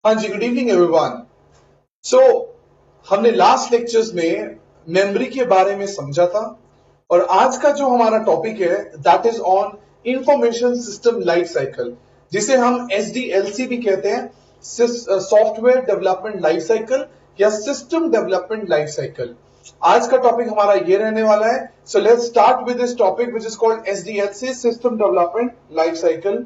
हाँ जी, good evening everyone. सो हमने last lectures में मेमोरी के बारे में समझा था और आज का जो हमारा टॉपिक है that is on information system life cycle, जिसे हम एसडीएलसी भी कहते हैं, सॉफ्टवेयर डेवलपमेंट लाइफ साइकिल या सिस्टम डेवलपमेंट लाइफ साइकिल। आज का टॉपिक हमारा ये रहने वाला है। So let's start with this topic which is called SDLC, system development life cycle.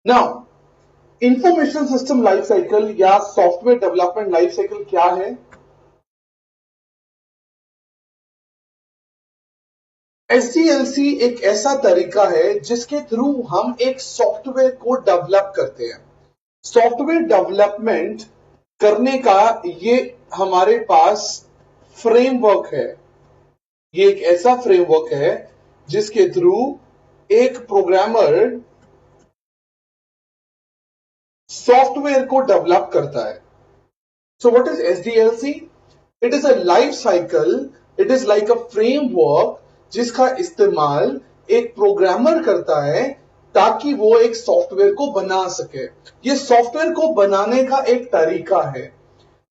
Now, information system life cycle या सॉफ्टवेयर डेवलपमेंट लाइफ साइकिल क्या है? एसडीएलसी एक ऐसा तरीका है जिसके थ्रू हम एक सॉफ्टवेयर को डेवलप करते हैं। सॉफ्टवेयर डेवलपमेंट करने का ये हमारे पास फ्रेमवर्क है। ये एक ऐसा फ्रेमवर्क है जिसके थ्रू एक प्रोग्रामर सॉफ्टवेयर को डेवलप करता है। So what is SDLC? It is a life cycle. It is like a framework जिसका इस्तेमाल एक प्रोग्रामर करता है ताकि वो एक सॉफ्टवेयर को बना सके। ये सॉफ्टवेयर को बनाने का एक तरीका है।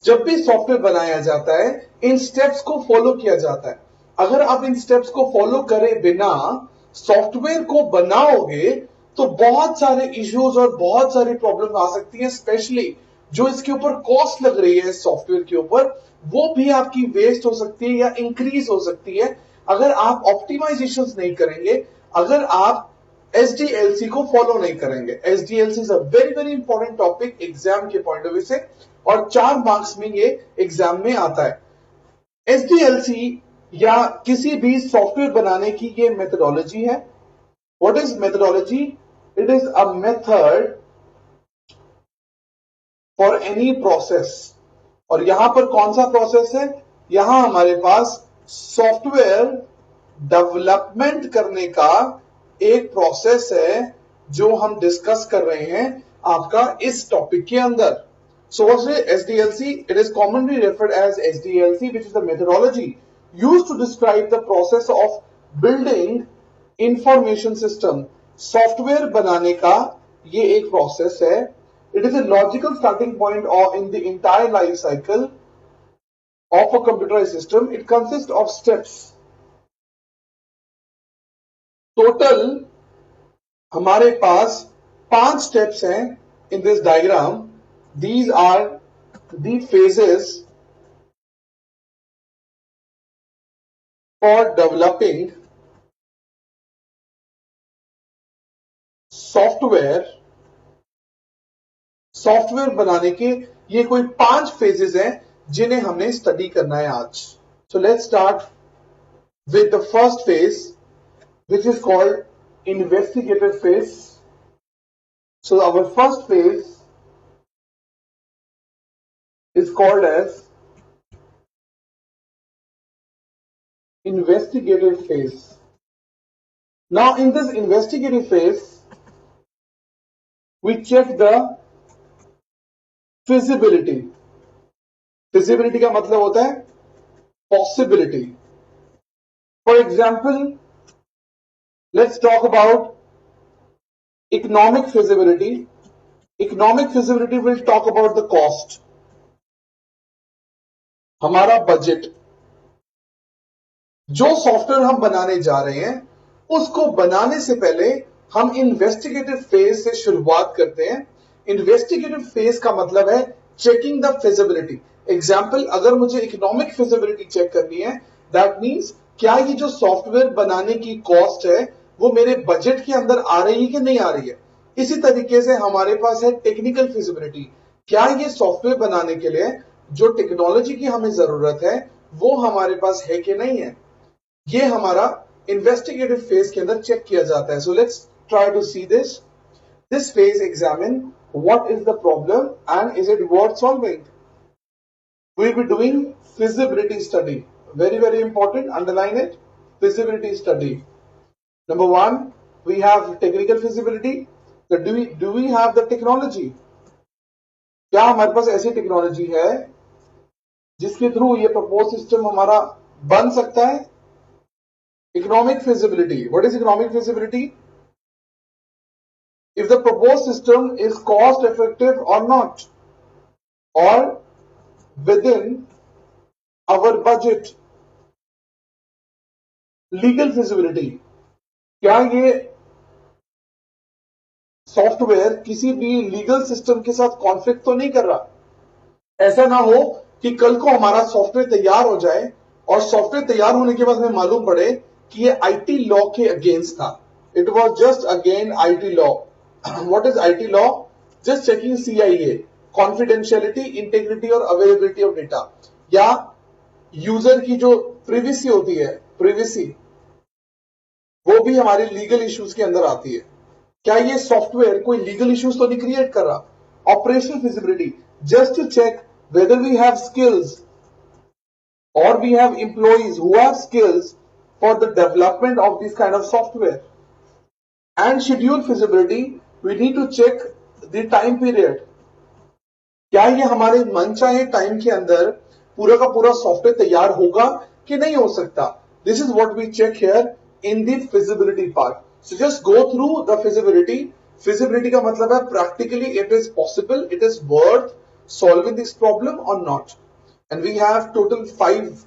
जब भी सॉफ्टवेयर बनाया जाता है, इन स्टेप्स को फॉलो किया जाता है। अगर आप इन स्टेप्स को फॉलो करे बिना सॉफ्टवेयर को बनाओगे तो बहुत सारे इश्यूज और बहुत सारी प्रॉब्लम आ सकती है, स्पेशली जो इसके ऊपर कॉस्ट लग रही है सॉफ्टवेयर के ऊपर, वो भी आपकी वेस्ट हो सकती है या इंक्रीज हो सकती है अगर आप ऑप्टिमाइजेशन नहीं करेंगे, अगर आप एसडीएलसी को फॉलो नहीं करेंगे। SDLC is a very very important topic exam के पॉइंट ऑफ व्यू से, और 4 मार्क्स में ये एग्जाम में आता है। एसडीएलसी या किसी भी सॉफ्टवेयर बनाने की ये मेथोडोलॉजी है। What is methodology? It is a method for any process. और यहां पर कौन सा प्रोसेस है? यहां हमारे पास सॉफ्टवेयर डेवलपमेंट करने का एक प्रोसेस है जो हम डिस्कस कर रहे हैं आपका इस टॉपिक के अंदर। So what's the SDLC? It is commonly referred as SDLC, which is the methodology used to describe the process of building information system. Software बनाने का ये एक प्रोसेस है। It is a logical starting point or in the entire life cycle of a computerized system. It consists of steps. Total हमारे पास 5 steps हैं in this diagram. These are the phases for developing software. Software बनाने के ये कोई 5 phases हैं जिन्हें हमने study करना है आज। So let's start with the first phase which is called investigative phase. So our first phase is called as investigative phase. Now in this investigative phase we check the feasibility. Feasibility का मतलब होता है possibility. For example, let's talk about economic feasibility. Economic feasibility will talk about the cost. हमारा budget. जो software हम बनाने जा रहे हैं उसको बनाने से पहले हम इन्वेस्टिगेटिव फेज से शुरुआत करते हैं। इन्वेस्टिगेटिव फेज का मतलब है चेकिंग द फिजिबिलिटी। एग्जाम्पल, अगर मुझे इकोनॉमिक फिजिबिलिटी चेक करनी है, दैट मीन्स क्या ये जो सॉफ्टवेयर बनाने की कॉस्ट है वो मेरे बजट के अंदर आ रही है कि नहीं आ रही है। इसी तरीके से हमारे पास है टेक्निकल फिजिबिलिटी। क्या ये सॉफ्टवेयर बनाने के लिए जो टेक्नोलॉजी की हमें जरूरत है वो हमारे पास है कि नहीं है, ये हमारा इन्वेस्टिगेटिव फेज के अंदर चेक किया जाता है। So let's try to see this. This phase examine what is the problem and is it worth solving. We will be doing feasibility study. Very very important, underline it. Feasibility study number 1, we have technical feasibility. Do we have the technology? क्या हमारे पास ऐसी technology है जिसके through ये propose system हमारा बन सकता है? Economic feasibility. What is economic feasibility? if the proposed system is cost effective or not, or within our budget. Legal feasibility, क्या ये सॉफ्टवेयर किसी भी लीगल सिस्टम के साथ कॉन्फ्लिक्ट तो नहीं कर रहा? ऐसा ना हो कि कल को हमारा सॉफ्टवेयर तैयार हो जाए और सॉफ्टवेयर तैयार होने के बाद हमें मालूम पड़े कि ये आईटी लॉ के अगेंस्ट था. It was just again IT law. What is IT law? Just checking CIA, confidentiality, integrity और अवेलेबिलिटी ऑफ डेटा, या यूजर की जो प्रिवेसी होती है, प्रिवेसी, वो भी हमारे लीगल इश्यूज के अंदर आती है. क्या ये सॉफ्टवेयर कोई लीगल इश्यूज तो नहीं क्रिएट कर रहा? Operational feasibility, just to check whether we have skills or we have employees who have skills for the development of this kind of software. And schedule feasibility, we need to check the time period. क्या ये हमारे मनचाहे time के अंदर पूरा का पूरा software तैयार होगा कि नहीं हो सकता? This is what we check here in the feasibility part. So just go through the feasibility. Feasibility का मतलब है practically it is possible, it is worth solving this problem or not. And we have total 5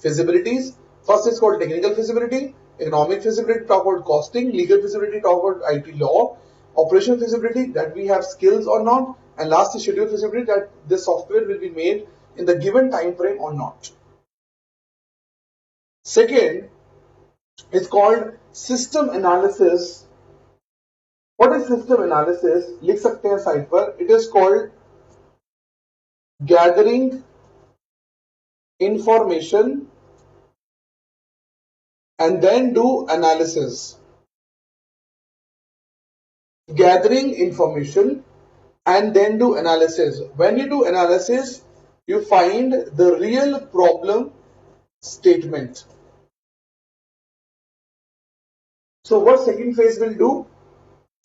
feasibilities. First is called technical feasibility, economic feasibility, talk about costing, legal feasibility, talk about IT law, operational feasibility, that we have skills or not, and last is schedule feasibility, that this software will be made in the given time frame or not. Second is called system analysis. What is system analysis? लिख सकते हैं side पर. It is called gathering information and then do analysis. Gathering information and then do analysis. When you do analysis, you find the real problem statement. So what second phase will do?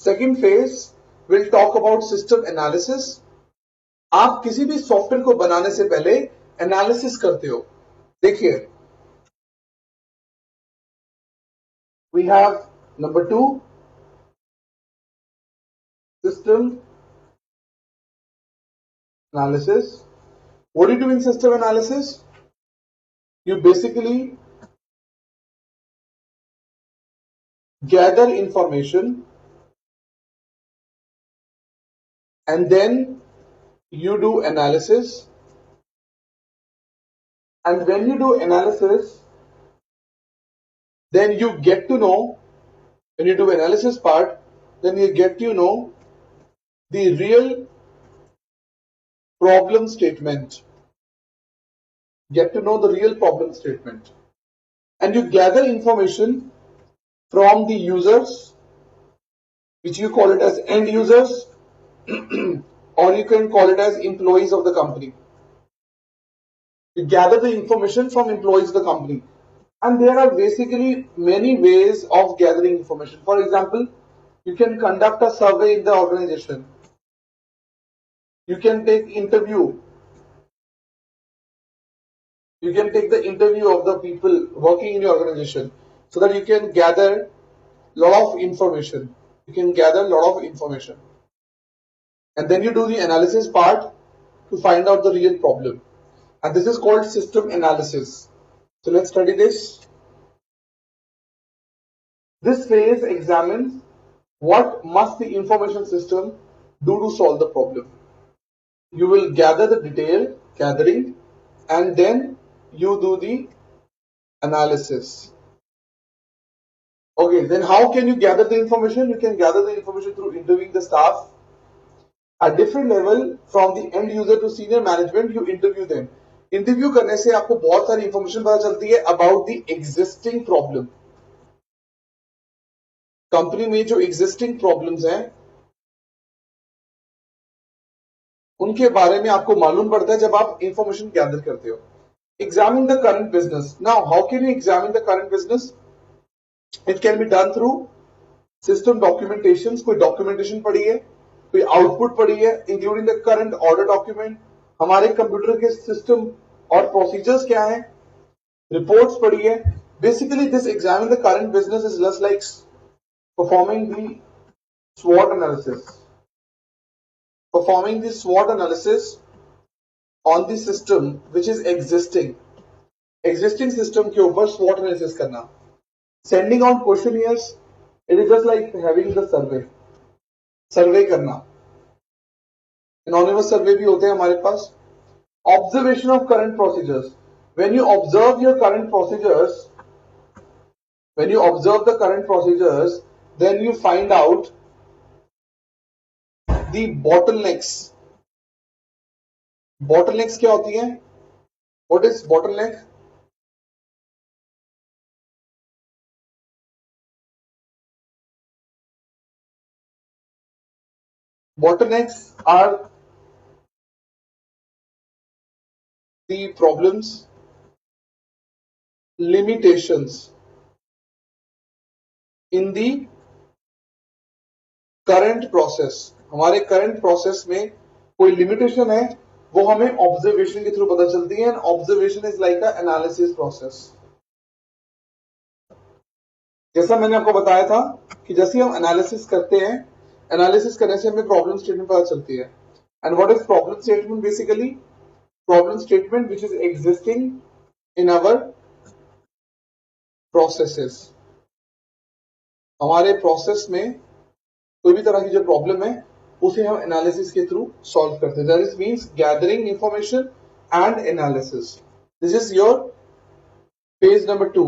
Second phase will talk about system analysis. आप किसी भी software को बनाने से पहले analysis करते हो. देखिए, we have number 2, system analysis. What do you do in system analysis? You basically gather information and then you do analysis, and when you do analysis, then you get to know, when you do analysis part, then you get to know the real problem statement. Get to know the real problem statement. And you gather information from the users, which you call it as end users, or you can call it as employees of the company. You gather the information from employees of the company. And there are basically many ways of gathering information. For example, you can conduct a survey in the organization. You can take interview. You can take the interview of the people working in your organization so that you can gather a lot of information. You can gather a lot of information. And then you do the analysis part to find out the real problem. And this is called system analysis. So let's study this. This phase examines what must the information system do to solve the problem. You will gather the detail, gathering, and then you do the analysis. Okay, then how can you gather the information? You can gather the information through interviewing the staff. At different level, from the end user to senior management, you interview them. Interview करने से आपको बहुत सारी information पता चलती है about the existing problem. Company में जो एग्जिस्टिंग प्रॉब्लम्स हैं उनके बारे में आपको मालूम पड़ता है जब आप इंफॉर्मेशन गैदर करते हो. Examine the current business. Now how can you examine the current business? It can be done through system documentation. कोई डॉक्यूमेंटेशन पड़ी है, कोई आउटपुट पड़ी है, including the current order document. हमारे कंप्यूटर के सिस्टम और प्रोसीजर्स क्या है, रिपोर्ट्स पड़ी है. Basically this examine the current business is just like performing the SWOT analysis. Performing the SWOT analysis on the system which is existing. Existing system के ऊपर SWOT analysis करना. Sending out questionnaires, it is just like having the survey. सर्वे करना. Anonymous survey भी होते हैं हमारे पास. Observation of current procedures. When you observe your current procedures, when you observe the current procedures, then you find out the bottlenecks. Bottlenecks क्या होती हैं? What is bottleneck? Bottlenecks are the problems, limitations in the current process. हमारे current process में कोई limitation है, वो हमें observation के थ्रू पता चलती है. And observation is like a analysis process. जैसा मैंने आपको बताया था कि जैसे हम एनालिसिस करते हैं, एनालिसिस करने से हमें प्रॉब्लम स्टेटमेंट पता चलती है. And what is problem statement? Basically problem statement which is existing in our processes. हमारे प्रोसेस में कोई भी तरह की जो प्रॉब्लम है उसे हम एनालिसिस के थ्रू सॉल्व करते हैं. That is means gathering information and analysis. This is your page number 2.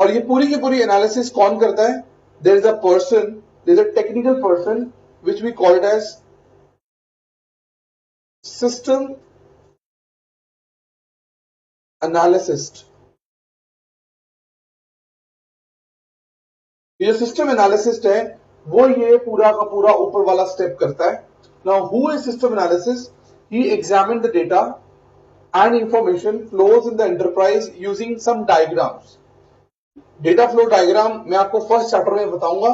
और ये पूरी की पूरी एनालिसिस कौन करता है? There is a person, there is a technical person which we called as system analyst. ये जो सिस्टम एनालिसिस्ट है वो ये पूरा का पूरा ऊपर वाला स्टेप करता है. Now who is system analysis? He examine the data and information flows in the enterprise using some diagrams. Data flow diagram मैं आपको फर्स्ट चैप्टर में बताऊंगा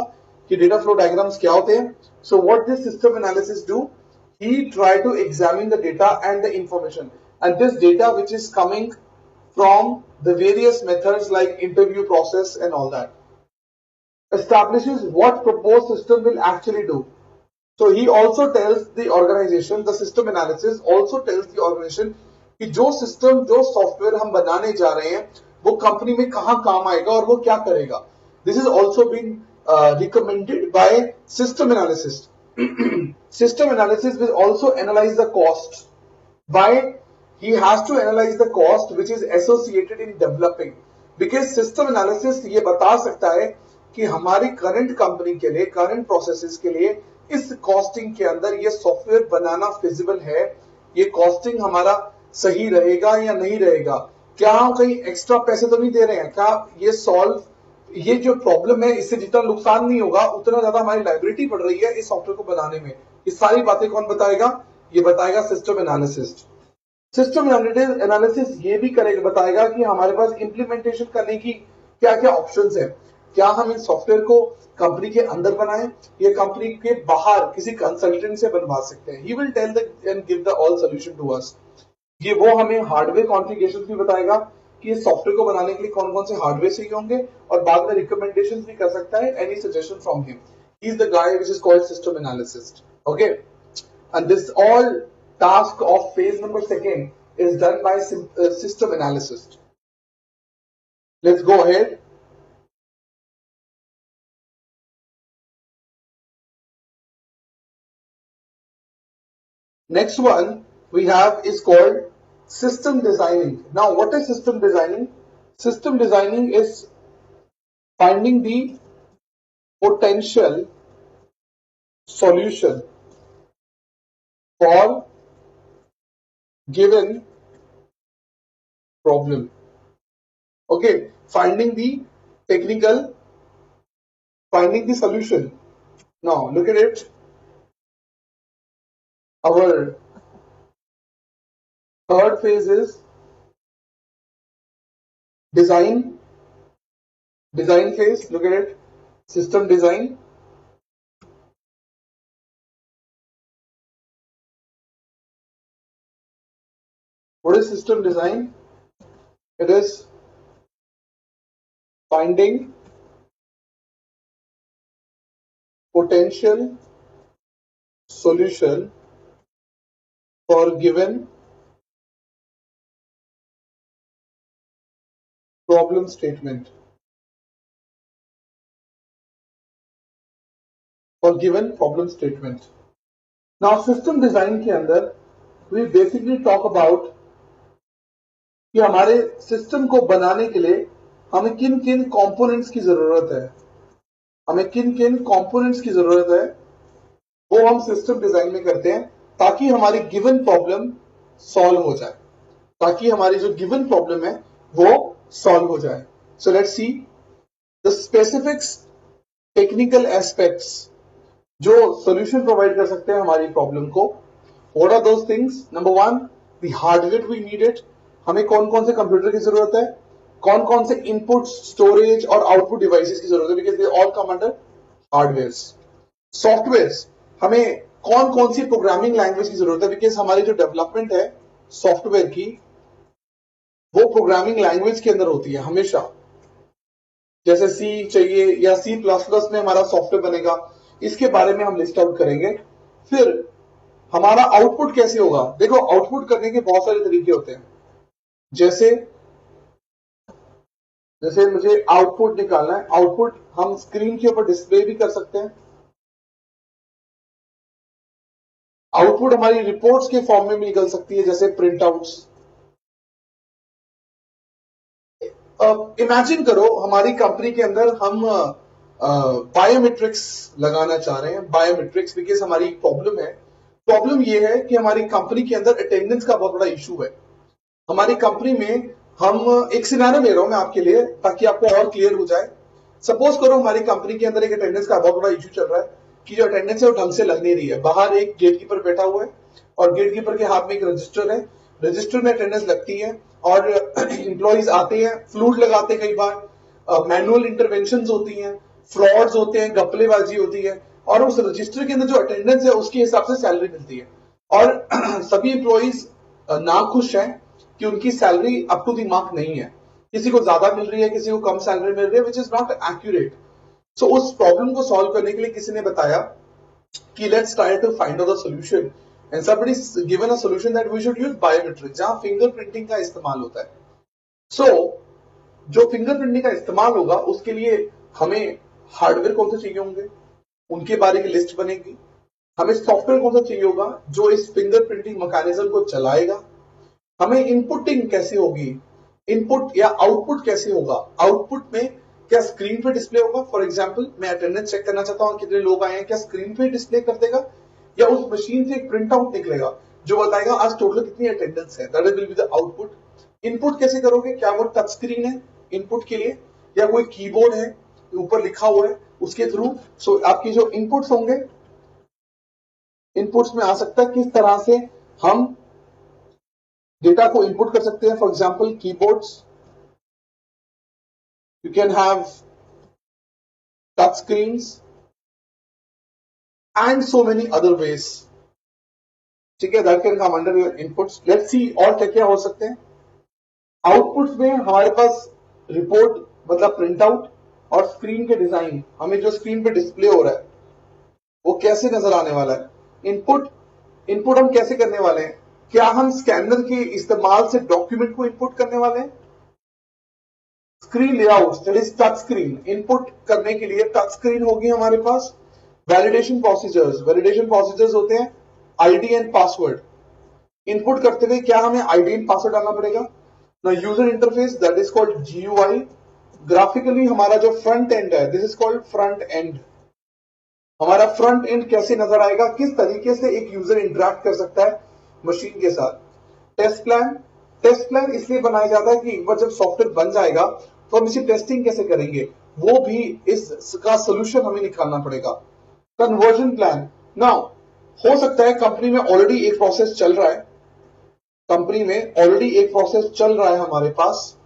कि डेटा फ्लो डायग्राम्स क्या होते हैं. So what this system analysis do? He try to examine the data and the information, and this data which is coming from the various methods like interview process and all that, establishes what proposed system will actually do. So he also tells the organization, the system analysis also tells the organization कि जो system, जो software हम बनाने जा रहे हैं वो company में कहां काम आएगा और वो क्या करेगा. This is also been recommended by system analysis. System analysis will also analyse the cost. By he has to analyze the cost which is associated in developing, because system analysis ये बता सकता है कि हमारी करंट कंपनी के लिए, current processes के लिए इस कॉस्टिंग के अंदर ये सॉफ्टवेयर बनाना फिजिबल है, ये कॉस्टिंग हमारा सही रहेगा या नहीं रहेगा, क्या हम कहीं एक्स्ट्रा पैसे तो नहीं दे रहे हैं, क्या ये सॉल्व, ये जो प्रॉब्लम है इससे जितना नुकसान नहीं होगा उतना ज्यादा हमारी लाइबिलिटी पड़ रही है इस सॉफ्टवेयर को बनाने में. ये सारी बातें कौन बताएगा? ये बताएगा सिस्टम एनालिसिस्ट. सिस्टम एनालिसिस ये भी करेगा, बताएगा कि हमारे पास इंप्लीमेंटेशन करने की क्या क्या ऑप्शंस है. क्या हम इस सॉफ्टवेयर को कंपनी के अंदर बनाएं या कंपनी के बाहर किसी कंसल्टेंट से बनवा सकते हैं. He will tell the end give the all solution to us. ये वो हमें हार्डवेयर कॉन्फ़िगरेशन भी बताएगा कि इस सॉफ्टवेयर को बनाने के लिए कौन कौन से हार्डवेयर चाहिए होंगे, और बाद में रिकमेंडेशन भी कर सकता है, any suggestion from him. He is the guy which is called system analyst. Okay, and this all task of phase number 2 is done by system analyst. Let's go ahead. Next one we have is called system designing. Now what is system designing? System designing is finding the potential solution for given problem. Okay, finding the technical, finding the solution. Now look at it. Our third phase is design phase. Look at it. System design. What is system design? It is finding potential solution for given problem statement. For given problem statement. Now system design के अंदर we basically talk about कि हमारे system को बनाने के लिए हमें किन किन कंपोनेंट्स की जरूरत है, हमें किन किन कंपोनेंट्स की जरूरत है, वो हम सिस्टम डिजाइन में करते हैं ताकि हमारी गिवन प्रॉब्लम सॉल्व हो जाए, ताकि हमारी जो गिवन प्रॉब्लम है वो सॉल्व हो जाए. So let's see the specifics technical aspects जो सॉल्यूशन प्रोवाइड कर सकते हैं हमारी प्रॉब्लम को. What are those things? Number one, the hardware we needed. हमें कौन कौन से कंप्यूटर की जरूरत है, कौन कौन से इनपुट, स्टोरेज और आउटपुट डिवाइसेस की जरूरत है, because they all come under hardwares. Softwares, हमें कौन कौन सी प्रोग्रामिंग लैंग्वेज की जरूरत है, बिकॉज हमारी जो डेवलपमेंट है सॉफ्टवेयर की वो प्रोग्रामिंग लैंग्वेज के अंदर होती है हमेशा. जैसे सी चाहिए या सी प्लस प्लस में हमारा सॉफ्टवेयर बनेगा, इसके बारे में हम लिस्ट आउट करेंगे. फिर हमारा आउटपुट कैसे होगा? देखो, आउटपुट करने के बहुत सारे तरीके होते हैं. जैसे जैसे मुझे आउटपुट निकालना है, आउटपुट हम स्क्रीन के ऊपर डिस्प्ले भी कर सकते हैं. आउटपुट हमारी रिपोर्ट्स के फॉर्म में भी निकल सकती है, जैसे प्रिंट आउट्स. इमेजिन करो हमारी कंपनी के अंदर हम बायोमेट्रिक्स लगाना चाह रहे हैं. बायोमेट्रिक्स बिकॉज हमारी प्रॉब्लम है. प्रॉब्लम यह है कि हमारी कंपनी के अंदर अटेंडेंस का बहुत बड़ा इशू है. हमारी कंपनी में हम एक सिनेरियो ले रहा हूं मैं आपके लिए ताकि आपको और क्लियर हो जाए. सपोज करो हमारी कंपनी के अंदर एक अटेंडेंस का बहुत बड़ा इशू चल रहा है कि जो अटेंडेंस है वो ढंग से लग नहीं रही है. बाहर एक गेट कीपर बैठा हुआ है और गेट कीपर के हाथ में एक रजिस्टर है. रजिस्टर में अटेंडेंस लगती है और एम्प्लॉइज आते हैं, फ्लूट लगाते हैं, कई बार मैनुअल इंटरवेंशंस होती हैं, फ्रॉड्स होते हैं, गप्पलेबाजी होती है, और उस रजिस्टर के अंदर जो अटेंडेंस है उसके हिसाब से सैलरी मिलती है. और सभी एम्प्लॉइज नाखुश हैं कि उनकी salary up to the mark नहीं है. किसी को ज्यादा मिल रही है, किसी को कम सैलरी मिल रही है, विच इज नॉट एक्यूरेट. सो उस प्रॉब्लम को सॉल्व करने के लिए किसी ने बताया कि let's try to find out the solution, and somebody given a solution that we should use biometrics, जहां फिंगरप्रिंटिंग का इस्तेमाल होता है. सो जो फिंगरप्रिंटिंग का इस्तेमाल होगा उसके लिए हमें हार्डवेयर कौन से चाहिए होंगे, उनके बारे की लिस्ट बनेगी. हमें सॉफ्टवेयर कौन सा चाहिए होगा जो इस फिंगरप्रिंटिंग मैकेनिज्म को चलाएगा. हमें इनपुटिंग कैसे होगी, इनपुट या आउटपुट कैसे होगा. आउटपुट में क्या स्क्रीन पे डिस्प्ले होगा? फॉर एग्जांपल मैं अटेंडेंस चेक करना चाहता हूं कितने लोग आए हैं, क्या स्क्रीन पे डिस्प्ले कर देगा या उस मशीन से एक प्रिंट आउट निकलेगा जो बताएगा आज टोटल कितनी अटेंडेंस है. That will be the output. Input कैसे करोगे? क्या वो टच स्क्रीन है इनपुट के लिए या कोई कीबोर्ड है ऊपर लिखा हुआ है उसके थ्रू? सो आपकी जो इनपुट्स होंगे, इनपुट्स में आ सकता है किस तरह से हम डेटा को इनपुट कर सकते हैं. For example keyboards, you can have touch screens and so many other ways. ठीक है, that can come under your inputs. Let's see और क्या क्या हो सकते हैं. आउटपुट्स में हमारे पास रिपोर्ट मतलब प्रिंट आउट और स्क्रीन के डिजाइन, हमें जो स्क्रीन पे डिस्प्ले हो रहा है वो कैसे नजर आने वाला है. इनपुट हम कैसे करने वाले हैं? क्या हम स्कैनर के इस्तेमाल से डॉक्यूमेंट को इनपुट करने वाले हैं? Screen layout, that is touch screen. Input करने के लिए टच स्क्रीन होगी हमारे पास. वैलिडेशन प्रोसीजर्स होते हैं आईडी एंड पासवर्ड. इनपुट करते हुए क्या हमें आईडी एंड पासवर्ड डालना पड़ेगा ना. User interface, that is called GUI. Graphically हमारा जो फ्रंट एंड है, this is called front end. हमारा फ्रंट एंड कैसे नजर आएगा, किस तरीके से एक यूजर इंटरेक्ट कर सकता है मशीन के साथ. टेस्ट प्लान इसलिए बनाया जाता है कि एक बार जब सॉफ्टवेयर बन जाएगा तो हम इसी टेस्टिंग कैसे करेंगे, वो भी इसका सोल्यूशन हमें निकालना पड़ेगा. कन्वर्जन प्लान, नाउ हो सकता है कंपनी में ऑलरेडी एक प्रोसेस चल रहा है, हमारे पास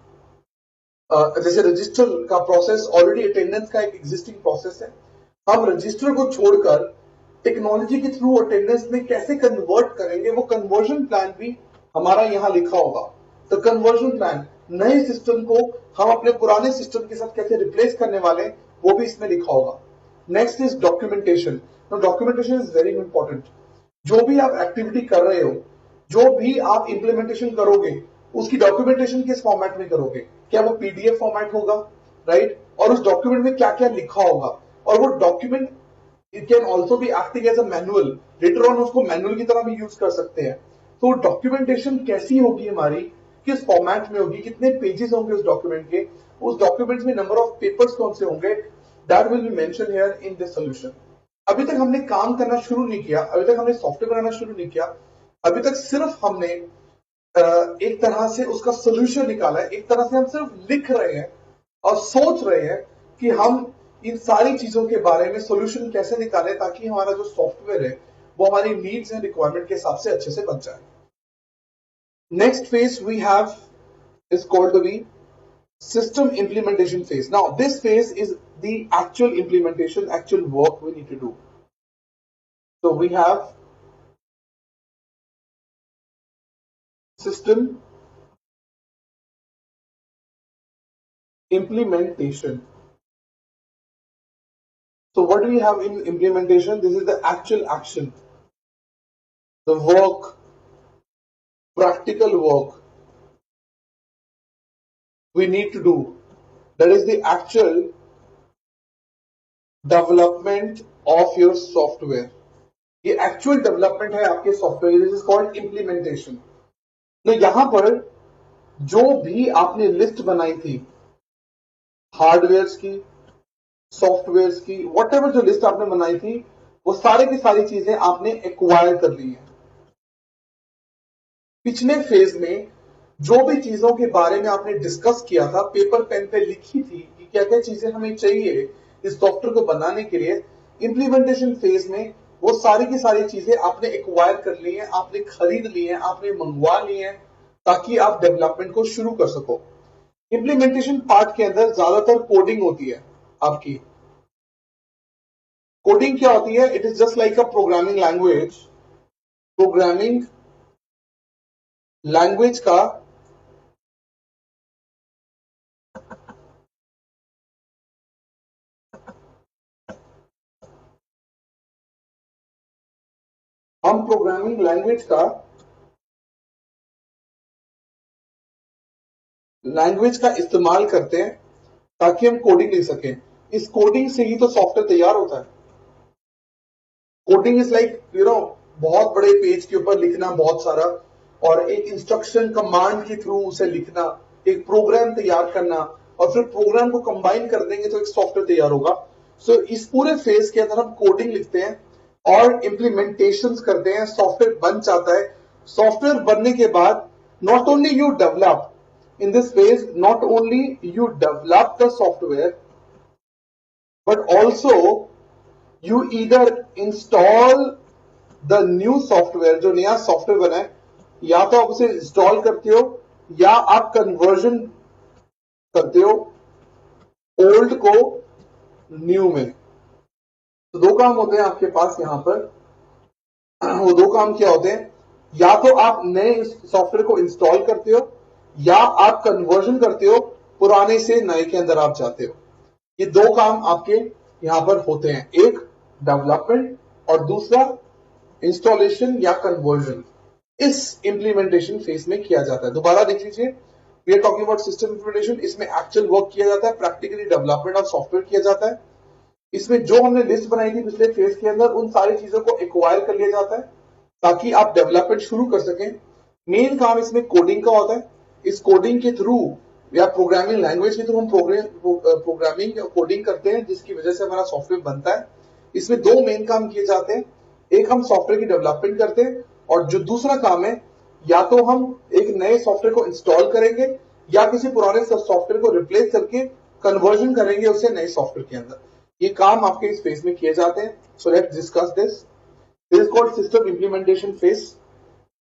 जैसे रजिस्टर का प्रोसेस, ऑलरेडी अटेंडेंस का एक एग्जिस्टिंग प्रोसेस है. हम रजिस्टर को छोड़कर टेक्नोलॉजी के थ्रू अटेंडेंस में कैसे कन्वर्ट करेंगे, वो कन्वर्जन प्लान भी हमारा यहां लिखा होगा. तो कन्वर्जन प्लान, नए सिस्टम को हम अपने पुराने सिस्टम के साथ कैसे रिप्लेस करने वाले, वो भी इसमें लिखा होगा. Next is documentation. Documentation is very important. जो भी आप एक्टिविटी कर रहे हो, जो भी आप इंप्लीमेंटेशन करोगे, उसकी डॉक्यूमेंटेशन किस फॉर्मेट में करोगे? क्या वो पीडीएफ फॉर्मेट होगा, राइट? और उस डॉक्यूमेंट में क्या क्या लिखा होगा, और वो document it can also be acting as a manual. Later on उसको मैनुअल की तरह भी यूज कर सकते हैं. तो डॉक्यूमेंटेशन कैसी होगी हमारी, किस फॉर्मेट में होगी, कितने पेजेस होंगे उस डॉक्यूमेंट के, उस डॉक्यूमेंट में नंबर ऑफ पेपर्स कौन से होंगे, that will be mention here in this solution. अभी तक हमने काम करना शुरू नहीं किया, अभी तक हमने सॉफ्टवेयर बनाना शुरू नहीं किया. अभी तक सिर्फ हमने एक तरह से उसका सोल्यूशन निकाला है. एक तरह से हम सिर्फ लिख रहे हैं और सोच रहे हैं कि हम इन सारी चीजों के बारे में सोल्यूशन कैसे निकालें ताकि हमारा जो सॉफ्टवेयर है वो हमारी नीड्स एंड रिक्वायरमेंट के हिसाब से अच्छे से बन जाए. Next phase we have is called to be system implementation phase. Now, this phase is the actual implementation, actual work we need to do. So we have system implementation. So what do we have in implementation? This is the actual action, the work, practical work we need to do. That is the actual development of your software. ये actual development है आपके software. This is called implementation. तो यहां पर जो भी आपने list बनाई थी हार्डवेयर की, सॉफ्टवेयर की, वट एवर जो लिस्ट आपने बनाई थी, वो सारे की सारी चीजें आपने एक्वायर कर ली हैं. पिछले फेज में जो भी चीजों के बारे में आपने डिस्कस किया था, पेपर पेन पे लिखी थी कि क्या क्या चीजें हमें चाहिए इस सॉफ्टवेयर को बनाने के लिए, इंप्लीमेंटेशन फेज में वो सारी की सारी चीजें आपने एक्वायर कर ली हैं, आपने खरीद ली हैं, आपने मंगवा ली हैं ताकि आप डेवलपमेंट को शुरू कर सको. इंप्लीमेंटेशन पार्ट के अंदर ज्यादातर कोडिंग होती है आपकी. कोडिंग क्या होती है? It is just like a programming language. Programming language का हम प्रोग्रामिंग लैंग्वेज का इस्तेमाल करते हैं ताकि हम कोडिंग लिख सकें. इस कोडिंग से ही तो सॉफ्टवेयर तैयार होता है. कोडिंग इज लाइक बहुत बड़े पेज के ऊपर लिखना बहुत सारा, और एक इंस्ट्रक्शन कमांड के थ्रू उसे लिखना, एक प्रोग्राम तैयार करना, और फिर प्रोग्राम को कंबाइन कर देंगे तो एक सॉफ्टवेयर तैयार होगा. सो इस पूरे फेज के अंदर हम कोडिंग लिखते हैं और इंप्लीमेंटेशन करते हैं. सॉफ्टवेयर बन जाता है. सॉफ्टवेयर बनने के बाद not only you develop in this phase, not only you develop the software, but also you either install the new software, जो नया सॉफ्टवेयर बना है, या तो आप उसे इंस्टॉल करते हो या आप कन्वर्जन करते हो ओल्ड को न्यू में. तो दो काम होते हैं आपके पास यहां पर. वो दो काम क्या होते हैं? या तो आप नए सॉफ्टवेयर को इंस्टॉल करते हो या आप कन्वर्जन करते हो, पुराने से नए के अंदर आप जाते हो. ये दो काम आपके यहां पर होते हैं, एक डेवलपमेंट और दूसरा इंस्टॉलेशन या कन्वर्जन. इस इंप्लीमेंटेशन फेज में किया जाता है. दोबारा देख लीजिए, we are talking about system implementation. इसमें एक्चुअल वर्क किया जाता है, प्रैक्टिकली डेवलपमेंट ऑफ सॉफ्टवेयर किया जाता है. इसमें जो हमने लिस्ट बनाई थी पिछले फेज के अंदर, उन सारी चीजों को एक्वायर कर लिया जाता है ताकि आप डेवलपमेंट शुरू कर सकें. मेन काम इसमें कोडिंग का होता है. इस कोडिंग के थ्रू या प्रोग्रामिंग लैंग्वेज के थ्रू हम प्रोग्रामिंग कोडिंग करते हैं जिसकी वजह से हमारा सॉफ्टवेयर बनता है. इसमें दो मेन काम किए जाते हैं. एक हम सॉफ्टवेयर की डेवलपमेंट करते हैं, और जो दूसरा काम है, या तो हम एक नए सॉफ्टवेयर को इंस्टॉल करेंगे या किसी पुराने सॉफ्टवेयर को रिप्लेस करके कन्वर्जन करेंगे उससे नए सॉफ्टवेयर के अंदर. ये काम आपके इस फेज में किए जाते हैं. So let's discuss this. This is called system implementation phase.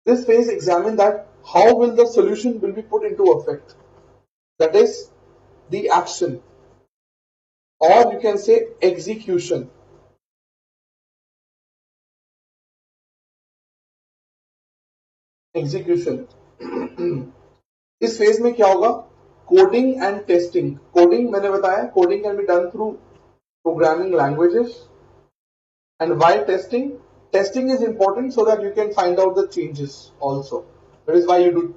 This phase examine that how will the solution will be put into effect. That is the action, or you can say execution. Execution. इस phase में क्या होगा? Coding and testing. Coding मैंने बताया, coding can be done through programming languages. And why testing? Testing is important so that you can find out the changes also. That is why you do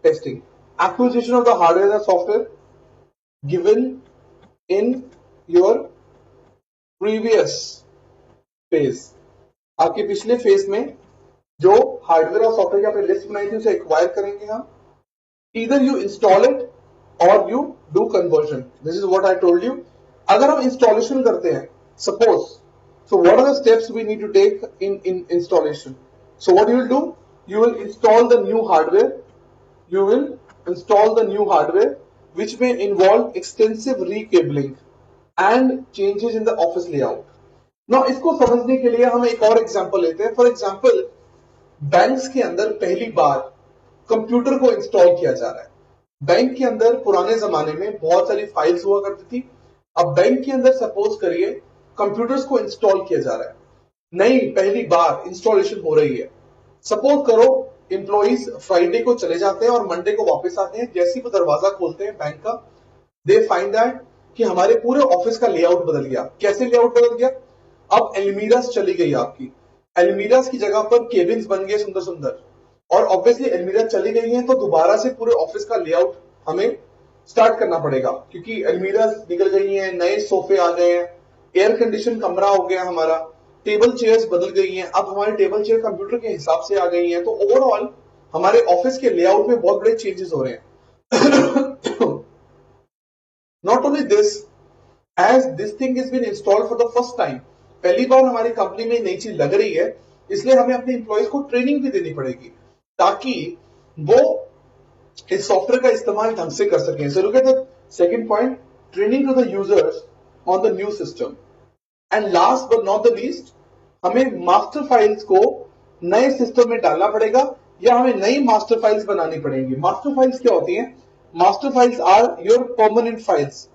testing. Acquisition of the hardware and software given in your previous phase. आपके पिछले phase में जो hardware और software की आपने list बनाई थी उसे एक्वायर करेंगे हम. Either you install it or you do conversion. This is what I told you. अगर हम इंस्टॉलेशन करते हैं, suppose, so what are the steps we need to take in installation? So what you will do? You will install the new hardware. You will install the new hardware, which may involve extensive recabling and changes in the office layout. Now इसको समझने के लिए हम एक और example लेते हैं. For example, banks के अंदर पहली बार कंप्यूटर को इंस्टॉल किया जा रहा है. बैंक के अंदर पुराने जमाने में बहुत सारी फाइल्स हुआ करती थी. अब बैंक के अंदर सपोज करिए कंप्यूटर्स को इंस्टॉल किया जा रहा है. नहीं, पहली बार इंस्टॉलेशन हो रही है. सपोज करो एम्प्लॉइज फ्राइडे को चले जाते हैं और मंडे को वापस आते हैं. जैसे ही वो दरवाजा खोलते हैं बैंक का, दे फाइंड दैट कि हमारे पूरे ऑफिस का लेआउट बदल गया. कैसे लेआउट बदल गया? अब एलमीरास चली गई आपकी. एलमीरास की जगह पर केबिन्स बन गए सुंदर सुंदर. और ऑब्वियसली एलमीरा चली गई है तो दोबारा से पूरे ऑफिस का लेआउट हमें स्टार्ट करना पड़ेगा, क्योंकि एलमीरा निकल गई हैं, नए सोफे आ गए हैं, एयर कंडीशन कमरा हो गया हमारा, टेबल चेयर्स बदल गई हैं. अब हमारी टेबल चेयर कंप्यूटर के हिसाब से आ गई हैं. तो ओवरऑल हमारे ऑफिस के लेआउट में बहुत बड़े चेंजेस हो रहे हैं. Not only this, as this thing is been installed for the first time, पहली बार हमारी कंपनी में नई चीज लग रही है, इसलिए हमें अपने एम्प्लॉइज को ट्रेनिंग भी देनी पड़ेगी ताकि वो इस सॉफ्टवेयर का इस्तेमाल ढंग से कर सकें. So look at the second point, training to the users on the new system. And last but not the least, हमें मास्टर फाइल्स को नए सिस्टम में डालना पड़ेगा या हमें नई मास्टर फाइल्स बनानी पड़ेंगी. मास्टर फाइल्स क्या होती हैं? Master files are your permanent files.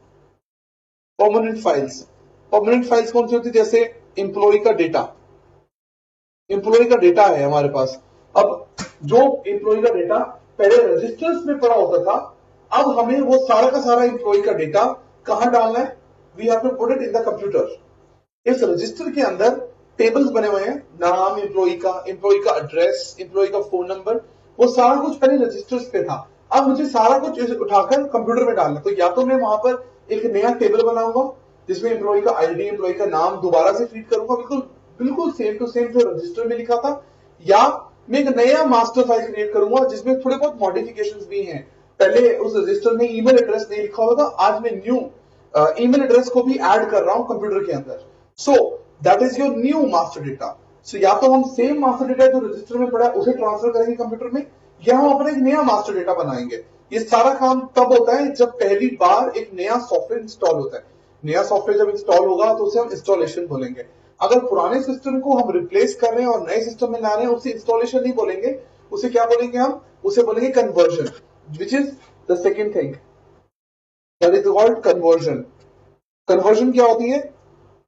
Permanent files, permanent files कौन सी होती है? जैसे एम्प्लॉय का डेटा. एम्प्लॉय का डेटा है हमारे पास. अब जो एम्प्लॉय का डेटा पहले रजिस्टर्स में पड़ा होता था, अब हमें वो सारा का सारा एम्प्लॉय का डेटा कहां डालना है? We have to put it in the computer. इस रजिस्टर के अंदर टेबल्स बने हुए हैं, नाम एम्प्लॉय का एड्रेस, एम्प्लॉय का फोन नंबर, वो सारा कुछ पहले रजिस्टर्स पे था. अब मुझे सारा कुछ उठाकर कंप्यूटर में डालना. तो या तो मैं वहां पर एक नया टेबल बनाऊंगा जिसमें एम्प्लॉय का आईडी, एम्प्लॉय का नाम दोबारा से फीड करूंगा, बिल्कुल बिल्कुल सेम टू सेम जो रजिस्टर में लिखा था, या मैं एक नया मास्टर फाइल क्रिएट करूंगा जिसमें थोड़े बहुत मॉडिफिकेशंस भी हैं. पहले उस रजिस्टर में ईमेल एड्रेस नहीं लिखा होगा, आज मैं न्यू ईमेल एड्रेस को भी ऐड कर रहा हूं कंप्यूटर के अंदर. So that is your new master data. So या तो हम सेम मास्टर डेटा जो रजिस्टर में पड़ा है उसे ट्रांसफर करेंगे कंप्यूटर में, या हम अपना एक नया मास्टर डेटा बनाएंगे. ये सारा काम तब होता है जब पहली बार एक नया सॉफ्टवेयर इंस्टॉल होता है. नया सॉफ्टवेयर जब इंस्टॉल होगा तो उसे हम इंस्टॉलेशन बोलेंगे. अगर पुराने सिस्टम को हम रिप्लेस कर रहे हैं और नए सिस्टम में ला रहे हैं, उसे इंस्टॉलेशन नहीं बोलेंगे, उसे क्या बोलेंगे? हम उसे बोलेंगे conversion, which is the second thing, that is called conversion. Conversion क्या होती है?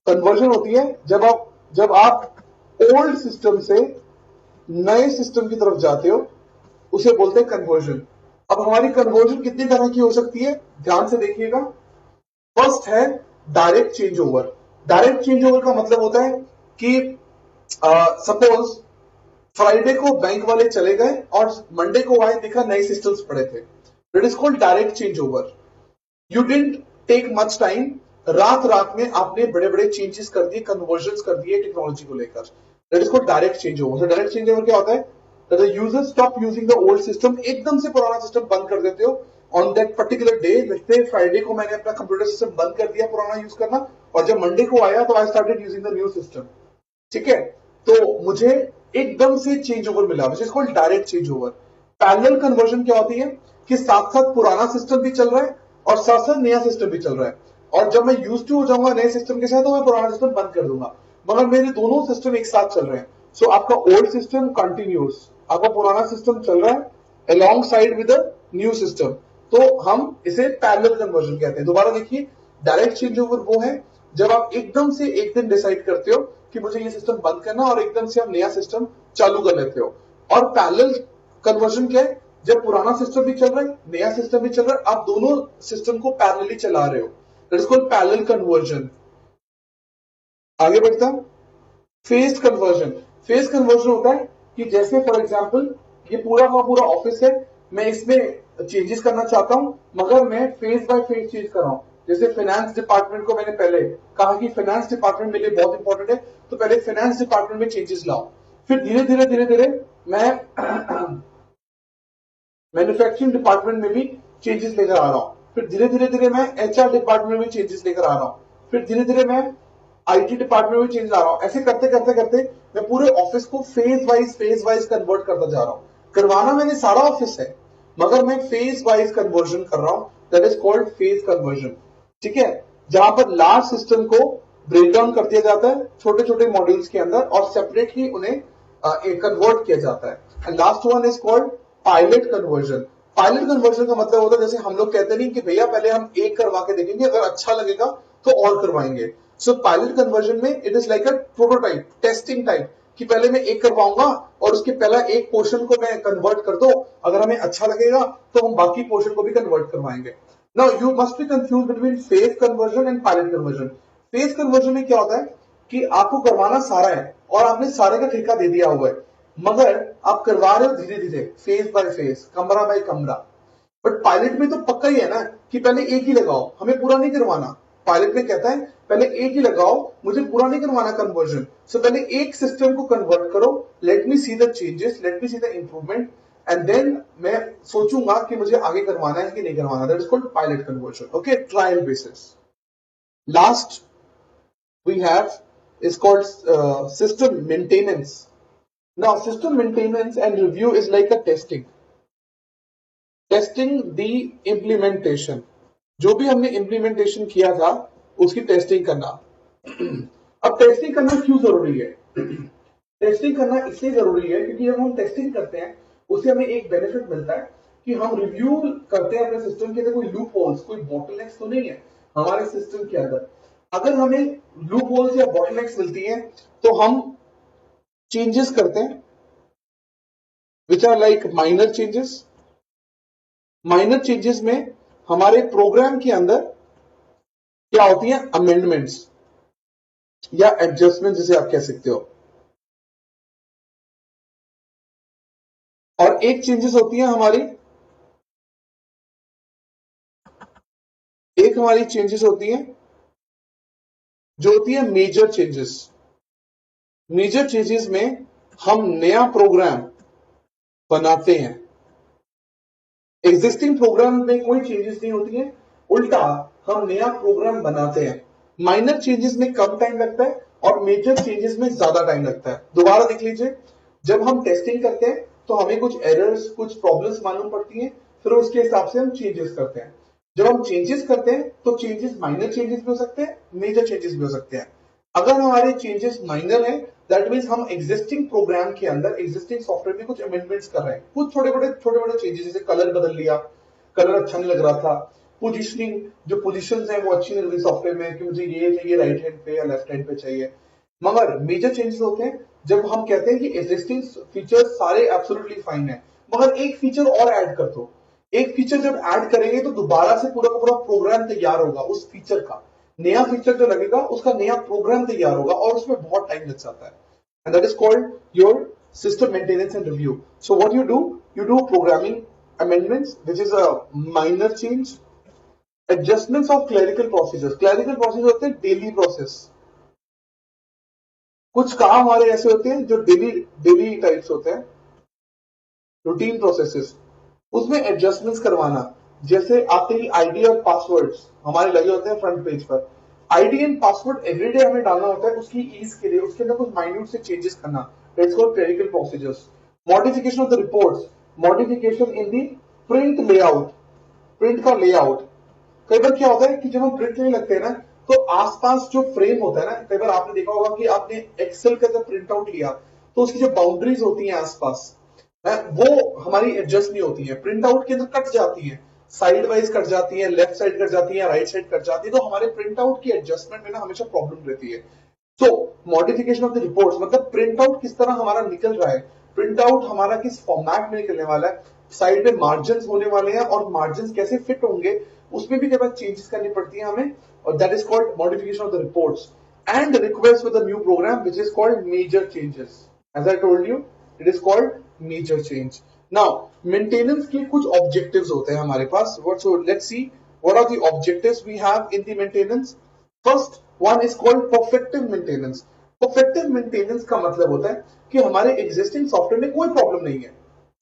कन्वर्जन होती है जब आप ओल्ड सिस्टम से नए सिस्टम की तरफ जाते हो, उसे बोलते हैं कन्वर्जन. अब हमारी कन्वर्जन कितनी तरह की हो सकती है? ध्यान से देखिएगा. फर्स्ट है direct change over. Direct change over का मतलब होता है कि सपोज फ्राइडे को बैंक वाले चले गए और मंडे को आए, देखा नए सिस्टम्स पड़े थे. It is called direct change over. You didn't take much time, रात में आपने बड़े बड़े चेंजेस कर दिए, कन्वर्जन कर दिए टेक्नोलॉजी को लेकर. That is called direct change over. Direct change over क्या होता है? The user stop using the old system. एकदम से पुराना सिस्टम बंद कर देते हो ऑन दैट पर्टिकुलर डे. जैसे फ्राइडे को मैंने अपना कंप्यूटर सिस्टम बंद कर दिया पुराना यूज करना, और जब मंडे को आया तो I started using the new system. ठीक है, तो मुझे एकदम से चेंज ओवर मिला, which is called direct change over. Parallel conversion क्या होती है? कि साथ साथ पुराना सिस्टम भी चल रहा है और साथ साथ नया सिस्टम भी चल रहा है, और जब मैं यूज टू हो जाऊंगा नए सिस्टम के साथ तो मैं पुराना सिस्टम बंद कर दूंगा, मगर मेरे दोनों सिस्टम एक साथ चल रहे हैं. सो आपका ओल्ड सिस्टम कंटिन्यूस, आपका पुराना सिस्टम चल रहा है along side with the new system, तो हम इसे पैरेलल कन्वर्जन कहते हैं. दोबारा देखिए, डायरेक्ट चेंज ओवर वो है जब आप एकदम से एक दिन डिसाइड करते हो कि मुझे ये सिस्टम बंद करना, और एकदम से आप नया सिस्टम चालू कर लेते हो. और पैरेलल कन्वर्जन क्या है? जब पुराना सिस्टम भी चल रहा है, नया सिस्टम भी चल रहा है, आप दोनों सिस्टम को पैरेलली चला रहे हो. That is called parallel conversion. आगे बढ़ता हूं। Phase conversion. फेज कन्वर्जन होता है कि जैसे फॉर एग्जांपल ये पूरा का पूरा ऑफिस है, मैं इसमें चेंजेस करना चाहता हूं, मगर मैं फेज बाय फेज चेंज कर रहा हूं। जैसे फाइनेंस डिपार्टमेंट को मैंने पहले कहा कि फाइनेंस डिपार्टमेंट मेरे लिए बहुत इंपॉर्टेंट है, तो पहले फाइनेंस डिपार्टमेंट में चेंजेस लाओ, फिर धीरे धीरे धीरे धीरे मैं मैन्युफैक्चरिंग डिपार्टमेंट में भी चेंजेस लेकर आ रहा हूं, फिर धीरे धीरे धीरे मैं एचआर डिपार्टमेंट में चेंजेस लेकर आ रहा हूं, फिर धीरे धीरे मैं आईटी डिपार्टमेंट में चेंज ला रहा हूं। ऐसे करते करते करते मैं पूरे ऑफिस को फेज वाइज कन्वर्ट करता जा रहा हूं। करवाना मैंने सारा ऑफिस है, मगर मैं फेज वाइज कन्वर्जन कर रहा हूं, that is called phase conversion. ठीक है, जहां पर लार्ज सिस्टम को ब्रेक डाउन कर दिया जाता है छोटे छोटे मॉड्यूल्स के अंदर और सेपरेटली उन्हें कन्वर्ट किया जाता है। And last one is called pilot conversion. Pilot conversion का मतलब होता है जैसे हम लोग कहते नहीं कि भैया पहले हम एक करवा के देखेंगे, अगर अच्छा लगेगा तो और करवाएंगे। सो पायलट कन्वर्जन में it is like a prototype, testing type, कि पहले मैं एक करवाऊंगा और उसके पहला एक पोर्शन को मैं कन्वर्ट कर दो, अगर हमें अच्छा लगेगा तो हम बाकी पोर्शन को भी कन्वर्ट करवाएंगे। Now you must be confuse between phase conversion and pilot conversion. Phase conversion में क्या होता है कि आपको करवाना सारा है और आपने सारे का ठेका दे दिया हुआ है, मगर आप करवा रहे हो धीरे धीरे, फेज बाय फेज, कमरा बाय कमरा। बट पायलट में तो पक्का ही है ना कि पहले एक ही लगाओ, हमें पूरा नहीं करवाना। पायलट में कहता है पहले एक ही लगाओ, मुझे पूरा नहीं करवाना कन्वर्जन। सो पहले एक सिस्टम को कन्वर्ट करो, let me see the changes, let me see the improvement, and then मैं सोचूंगा कि मुझे आगे करवाना है कि नहीं करवाना। That is called pilot conversion. Okay, trial basis. Last we have is called system maintenance. Now system maintenance and review is like a testing the implementation। जो भी हमने implementation किया था उसकी टेस्टिंग करना। अब टेस्टिंग करना क्यों जरूरी है? टेस्टिंग करना इसलिए जरूरी है क्योंकि जब हम टेस्टिंग करते हैं उससे हमें एक बेनिफिट मिलता है कि हम रिव्यू करते हैं अपने सिस्टम के अंदर, कोई लूप होल्स, कोई बॉटलनेक्स तो नहीं है हमारे सिस्टम के अंदर। अगर हमें लूप होल्स या बॉटलनेक्स मिलती हैं तो हम चेंजेस करते हैं, which are like minor changes. Minor changes में हमारे प्रोग्राम के अंदर क्या होती हैं? अमेंडमेंट्स या एडजस्टमेंट जिसे आप कह सकते हो। और एक चेंजेस होती है हमारी, एक हमारी चेंजेस होती है जो होती है मेजर चेंजेस। मेजर चेंजेस में हम नया प्रोग्राम बनाते हैं। एग्जिस्टिंग प्रोग्राम में कोई चेंजेस नहीं होती है, उल्टा हम नया प्रोग्राम बनाते हैं। माइनर चेंजेस में कम टाइम लगता है और मेजर चेंजेस में ज्यादा टाइम लगता है। दोबारा देख लीजिए, जब हम टेस्टिंग करते हैं तो हमें कुछ एरर्स, कुछ प्रॉब्लम्स मालूम पड़ती हैं, फिर उसके हिसाब से हम चेंजेस करते हैं। जब हम चेंजेस करते हैं तो चेंजेस माइनर चेंजेस भी हो सकते हैं, मेजर चेंजेस भी हो सकते हैं। अगर हमारे चेंजेस माइनर है, दैट मीन्स हम एग्जिस्टिंग प्रोग्राम के अंदर, एग्जिस्टिंग सॉफ्टवेयर में कुछ अमेंडमेंट्स कर रहे हैं, कुछ छोटे बड़े चेंजेस, जैसे कलर बदल लिया, कलर अच्छा नहीं लग रहा था, पोजिशनिंग, जो पोजिशन है वो अच्छी नहीं लग रही सॉफ्टवेयर में कि मुझे ये चाहिए राइट हैंड पे या लेफ्ट हैंड पे चाहिए। मगर मेजर चेंजेस होते हैं जब हम कहते हैं कि एग्जिस्टिंग फीचर्स सारे एब्सोल्युटली फाइन है, मगर एक फीचर और ऐड कर दो। एक फीचर जब ऐड करेंगे तो दोबारा से पूरा का पूरा प्रोग्राम तैयार होगा, उस फीचर का नया फीचर जो लगेगा उसका नया प्रोग्राम तैयार होगा और उसमें बहुत टाइम लग जाता है। And that is called your system maintenance and review. So what you do programming amendments, which is a minor change, adjustments of clerical procedures। clerical procedures होते हैं डेली प्रोसेस। कुछ काम हमारे ऐसे होते हैं जो डेली टाइप्स होते हैं, रूटीन प्रोसेसेस, उसमें एडजस्टमेंट्स करवाना। जैसे आपके आईडी और पासवर्ड्स हमारे लगे होते हैं फ्रंट पेज पर, आईडी एंड पासवर्ड एवरीडे हमें डालना होता है उसकी ईज के लिए, उसके अंदर कुछ माइन्यूट से चेंजेस करना, that's called clerical procedures. Modification of the reports, modification in the print layout, print का लेआउट। कई बार क्या होता है कि जब हम प्रिंट करने लगते हैं ना तो आसपास जो फ्रेम होता है ना, कई बार आपने देखा होगा कि आपने एक्सेल का जब प्रिंट आउट लिया तो उसकी जो बाउंड्रीज होती हैं आसपास, वो हमारी एडजस्ट नहीं होती है, प्रिंट आउट के अंदर कट जाती है, साइड वाइज कट जाती है, लेफ्ट साइड कट जाती है, राइट साइड कट जाती है, तो हमारे प्रिंट आउट की एडजस्टमेंट में ना हमेशा प्रॉब्लम रहती है। तो मॉडिफिकेशन ऑफ द रिपोर्ट्स मतलब प्रिंट आउट किस तरह हमारा निकल रहा है, प्रिंट आउट हमारा किस फॉर्मेट में निकलने वाला है, साइड में मार्जिन होने वाले हैं और मार्जिन कैसे फिट होंगे, उसमें भी कई बार चेंजेस करनी पड़ती है हमें, और that is called modification of the reports. and request with a new program which is called major changes. As I told you, it is called major change. Now maintenance के कुछ objectives होते हैं हमारे पास. So let's see what are the objectives we have in the maintenance. First one is called perfective maintenance. Perfective maintenance का मतलब होता है कि हमारे existing software में कोई problem नहीं है,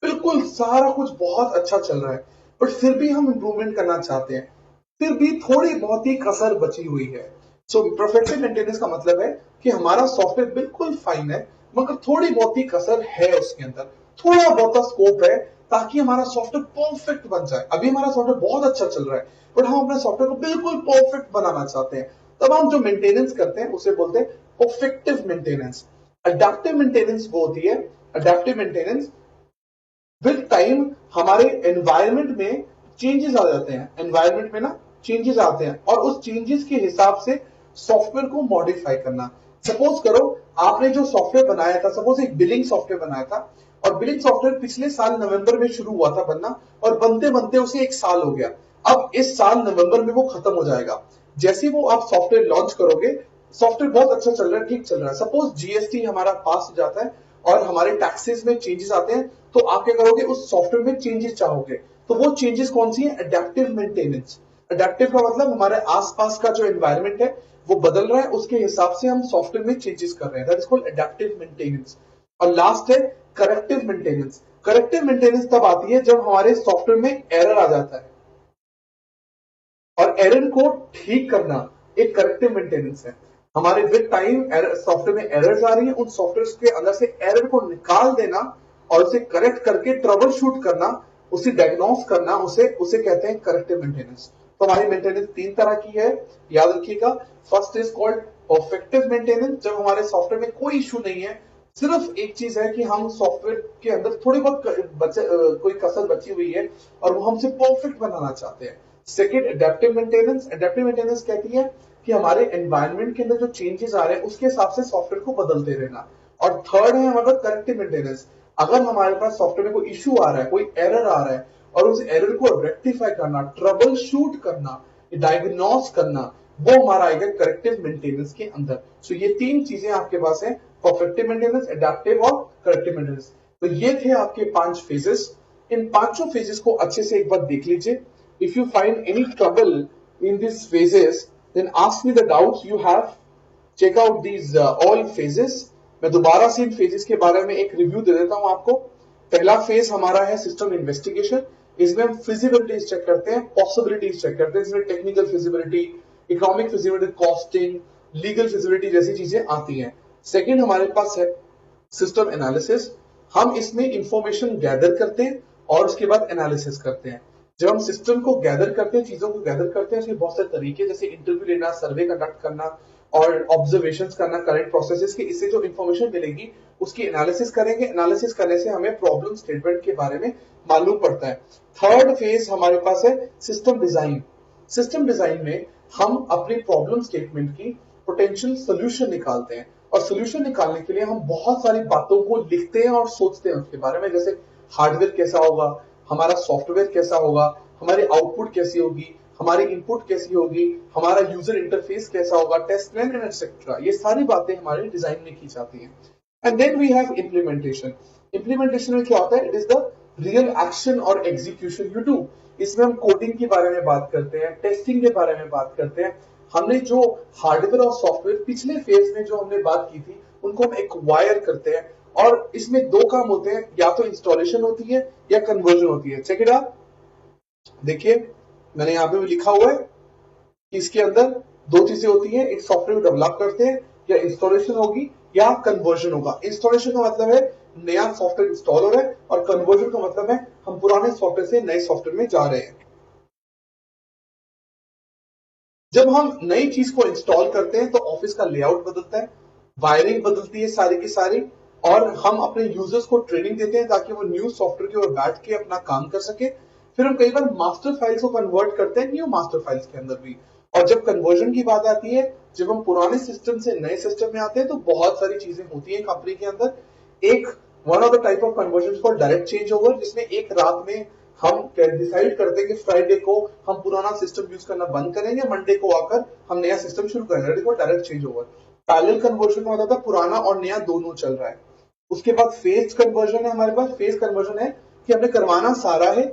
बिल्कुल सारा कुछ बहुत अच्छा चल रहा है, बट फिर भी हम इंप्रूवमेंट करना चाहते हैं, फिर भी थोड़ी बहुत ही कसर बची हुई है. सो परफेक्टिव मेंटेनेंस का मतलब है कि हमारा सॉफ्टवेयर बिल्कुल फाइन है, मगर थोड़ी बहुत ही कसर है उसके अंदर, थोड़ा बहुत स्कोप है ताकि हमारा सॉफ्टवेयर परफेक्ट बन जाए. अभी हमारा सॉफ्टवेयर बहुत अच्छा चल रहा है, बट हम अपने सॉफ्टवेयर को बिल्कुल परफेक्ट बनाना चाहते हैं. तब हम जो मेंटेनेंस करते हैं उसे बोलते हैं परफेक्टिव मेंटेनेंस. अडैप्टिव मेंटेनेंस वो होती है, अडैप्टिव मेंटेनेंस विद टाइम हमारे एनवायरमेंट में चेंजेस आ जाते हैं, एनवायरमेंट में ना चेंजेस आते हैं, और उस चेंजेस के हिसाब से सॉफ्टवेयर को मॉडिफाई करना. सपोज करो आपने जो सॉफ्टवेयर बनाया था, सपोज एक बिलिंग सॉफ्टवेयर बनाया था, और बिलिंग सॉफ्टवेयर पिछले साल नवंबर में शुरू हुआ था बनना, और बनते बनते उसे एक साल हो गया. अब इस साल नवंबर में वो खत्म हो जाएगा. जैसे वो आप सॉफ्टवेयर लॉन्च करोगे, सॉफ्टवेयर बहुत अच्छा चल रहा है, ठीक चल रहा है, सपोज जीएसटी हमारा पास हो जाता है और हमारे टैक्सेस में चेंजेस आते हैं, तो आप क्या करोगे, उस सॉफ्टवेयर में चेंजेस चाहोगे. तो वो चेंजेस कौन सी है, अडैप्टिव मेंटेनेंस. अडैप्टिव का मतलब हमारे आसपास का जो एनवायरनमेंट है वो बदल रहा है, उसके हिसाब से हम सॉफ्टवेयर में चेंजेस कर रहे हैं, that is called adaptive maintenance. और लास्ट है करेक्टिव मेंटेनेंस. करेक्टिव मेंटेनेंस तब आती है जब हमारे सॉफ्टवेयर में एरर आ जाता है, और एरर को ठीक करना एक करेक्टिव मेंटेनेंस है. हमारे विद टाइम सॉफ्टवेयर में एरर्स आ रही है, उन सॉफ्टवेयर के अंदर से एरर को निकाल देना और उसे करेक्ट करके ट्रबल शूट करना, उसे डायग्नोस करना, उसे कहते हैं करेक्टिव मेंटेनेंस. तो हमारी मेंटेनेंस तीन तरह की है, याद रखिएगा. First is called perfective maintenance, जब हमारे सॉफ्टवेयर में कोई इशू नहीं है, सिर्फ एक चीज है कि हम सॉफ्टवेयर के अंदर थोड़ी बहुत कोई कसर बची हुई है और वो हमसे परफेक्ट बनाना चाहते हैं. Second adaptive maintenance. Adaptive maintenance कहती है कि हमारे एनवायरनमेंट के अंदर जो चेंजेस आ रहे हैं उसके हिसाब से सॉफ्टवेयर को बदलते रहना. और थर्ड है हमारा करेक्टिव मेंटेनेंस. अगर हमारे पास सॉफ्टवेयर में कोई इशू आ रहा है, कोई एरर आ रहा है, और उस एरर को रेक्टिफाई करना, ट्रबल शूट करना, डायग्नोस करना, वो हमारा आएगा करेक्टिव मेंटेनेंस के अंदर. सो ये तीन चीजें आपके पास है, परफेक्टिव मेंटेनेंस, एडेप्टिव और करेक्टिव मेंटेनेंस. तो ये थे आपके 5 फेजेस. इन पांचों फेजेस को अच्छे से एक बार देख लीजिए. If you find any trouble in these phases, then ask me the doubts you have. Check out these all phases. मैं दोबारा से इन फेजेस के बारे में एक रिव्यू दे देता हूं आपको. पहला फेज हमारा है सिस्टम इन्वेस्टिगेशन. इसमें हम फिजिबिलिटीज चेक करते हैं, पॉसिबिलिटीज चेक करते हैं. इसमें technical feasibility, economic feasibility, costing, legal feasibility जैसी चीजें आती हैं. सेकेंड हमारे पास है सिस्टम एनालिसिस. हम इसमें इंफॉर्मेशन गैदर करते हैं और उसके बाद एनालिसिस करते हैं. जब हम सिस्टम को गैदर करते हैं, चीजों को गैदर करते हैं, उसके बहुत सारे तरीके, जैसे इंटरव्यू लेना, सर्वे कंडक्ट करना और ऑब्जर्वेशंस करना करंट प्रोसेसेस के. इससे जो इंफॉर्मेशन मिलेगी उसकी एनालिसिस करेंगे. एनालिसिस करने से हमें प्रॉब्लम स्टेटमेंट के बारे में मालूम पड़ता है. थर्ड फेज हमारे पास है सिस्टम डिजाइन. सिस्टम डिजाइन में हम अपनी प्रॉब्लम स्टेटमेंट की पोटेंशियल सोल्यूशन निकालते हैं, और सोल्यूशन निकालने के लिए हम बहुत सारी बातों को लिखते हैं और सोचते हैं उसके बारे में, जैसे हार्डवेयर कैसा होगा, हमारा सॉफ्टवेयर कैसा होगा, हमारी आउटपुट कैसी होगी, हमारी इनपुट कैसी होगी, हमारा यूजर इंटरफेस कैसा होगा, टेस्ट प्लान एंड एक्सेट्रा. ये सारी बातें हमारे डिजाइन में की जाती हैं. And then we have implementation. Implementation में क्या होता है, it is the real action और एग्जीक्यूशन यू डू. इसमें हम कोडिंग के बारे में बात करते हैं, टेस्टिंग के बारे में बात करते हैं. हमने जो हार्डवेयर और सॉफ्टवेयर पिछले फेज में जो हमने बात की थी उनको हम एक्वायर करते हैं, और इसमें दो काम होते हैं, या तो इंस्टॉलेशन होती है या कन्वर्जन होती है. Check it out. देखिए मैंने यहाँ पे भी लिखा हुआ है कि इसके अंदर दो चीजें होती हैं, एक सॉफ्टवेयर डेवलप करते हैं, या इंस्टॉलेशन होगी या कन्वर्जन होगा. इंस्टॉलेशन का मतलब है नया सॉफ्टवेयर इंस्टॉल हो रहा है, और कन्वर्जन का मतलब है हम पुराने सॉफ्टवेयर से नए सॉफ्टवेयर में जा रहे हैं. जब हम नई चीज को इंस्टॉल करते हैं तो ऑफिस का लेआउट बदलता है, वायरिंग बदलती है सारी की सारी, और हम अपने यूजर्स को ट्रेनिंग देते हैं ताकि वो न्यू सॉफ्टवेयर के ऊपर बैठ के अपना काम कर सके. फिर हम कई बार मास्टर फाइल्स को कन्वर्ट करते हैं न्यू मास्टर फाइल्स के अंदर भी. और जब कन्वर्जन की बात आती है, जब हम पुराने सिस्टम से नए सिस्टम में आते हैं, तो बहुत सारी चीजें होती हैं कंपनी के अंदर. एक one of the type of conversion for direct change over, जिसमें एक रात में हम डिसाइड करते हैं कि फ्राइडे को हम पुराना सिस्टम यूज करना बंद करेंगे, मंडे को आकर हम नया सिस्टम शुरू करेंगे, direct change over. Parallel conversion का मतलब था पुराना और नया दोनों चल रहा है। उसके बाद फेज कन्वर्जन है हमारे पास। फेज कन्वर्जन है कि हमने करवाना सारा है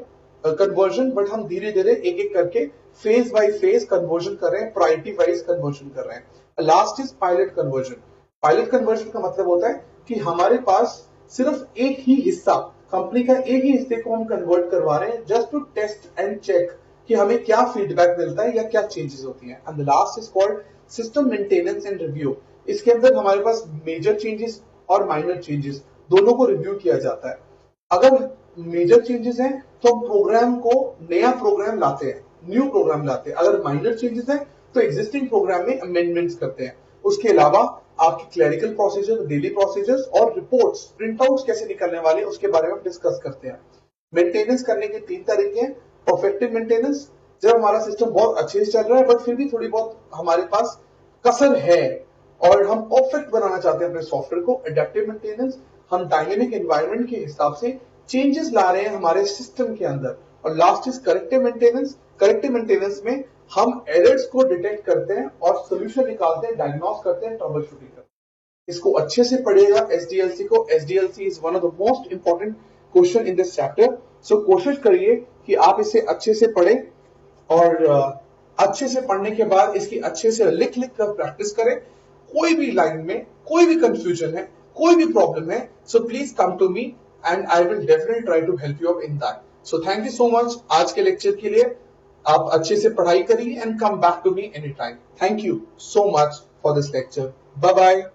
कन्वर्जन, बट हम धीरे धीरे एक एक करके फेज बाय फेज कन्वर्जन कर रहे हैं, प्रायोरिटी वाइज कन्वर्जन कर रहे हैं। Last is pilot conversion. Pilot conversion का मतलब होता है कि हमारे पास सिर्फ एक ही हिस्सा, कंपनी का एक ही हिस्से को हम कन्वर्ट करवा रहे हैं just to test and check कि हमें क्या फीडबैक मिलता है या क्या चेंजेस होती हैं। And the last is called system maintenance and review. इसके अंदर हमारे पास मेजर चेंजेस और माइनर चेंजेस दोनों को रिव्यू किया जाता है। अगर मेजर चेंजेस हैं तो हम प्रोग्राम को नया प्रोग्राम लाते हैं, न्यू प्रोग्राम लाते हैं। अगर माइनर चेंजेस हैं तो एग्जिस्टिंग प्रोग्राम में अमेंडमेंट्स करते हैं। उसके अलावा आपकी क्लरिकल प्रोसीजर, डेली प्रोसीजर्स और रिपोर्ट्स, प्रिंटआउट्स कैसे निकलने वाले हैं उसके बारे में हम डिस्कस करते हैं। मेंटेनेंस करने के 3 तरीके हैं। परफेक्टिव मेंटेनेंस, जब हमारा सिस्टम बहुत अच्छे से चल रहा है बट फिर भी थोड़ी बहुत हमारे पास कसर है और हम परफेक्ट बनाना चाहते हैं अपने सॉफ्टवेयर को। एडेप्टिव मेंटेनेंस, हम डायनेमिक एनवायरनमेंट के हिसाब से चेंजेस ला रहे हैं हमारे सिस्टम के अंदर। और last is corrective maintenance. Corrective maintenance में हम एरर्स को डिटेक्ट करते हैं और सोल्यूशन निकालते हैं, डायग्नोस करते हैं, ट्रबल शूटिंग करते हैं। इसको अच्छे से पढ़िएगा एसडीएलसी को। SDLC is one of the most important question in this chapter. So कोशिश करिए कि आप इसे अच्छे से पढ़ें और अच्छे से पढ़ने के बाद इसकी अच्छे से लिख लिख कर प्रैक्टिस करें। कोई भी लाइन में कोई भी कंफ्यूजन है, कोई भी प्रॉब्लम है, so please come to me and I will definitely try to help you out in that. So thank you so much आज के लेक्चर के लिए। आप अच्छे से पढ़ाई करिए and come back to me any time. Thank you so much for this lecture. Bye bye.